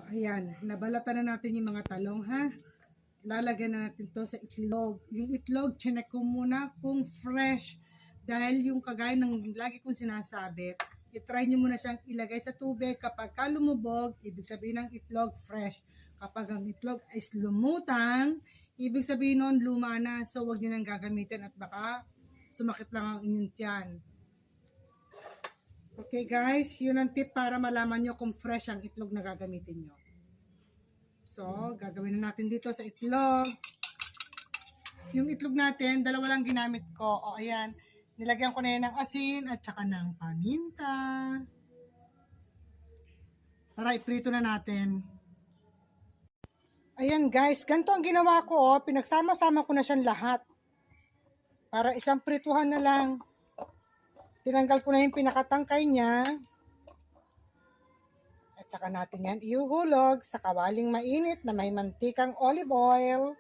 Ayan, nabalatan na natin yung mga talong ha. Lalagyan na natin to sa itlog. Yung itlog, chinek ko muna kung fresh. Dahil yung kagaya ng lagi kong sinasabi, itry nyo muna siyang ilagay sa tubig. Kapag lumubog, ibig sabihin ng itlog fresh. Kapag ang itlog is lumutang, ibig sabihin nun luma na. So wag nyo nang gagamitin at baka sumakit lang ang inyong tiyan. Okay guys, yun ang tip para malaman nyo kung fresh ang itlog na gagamitin nyo. So, gagawin na natin dito sa itlog. Yung itlog natin, dalawa lang ginamit ko. O ayan, nilagyan ko na yan ng asin at saka ng paminta. Tara, iprito na natin. Ayan guys, ganito ang ginawa ko. Oh. Pinagsama-sama ko na siyang lahat. Para isang prituhan na lang. Tinanggal ko na yung pinakatangkay niya. At saka natin yan ihuhulog sa kawaling mainit na may mantikang olive oil.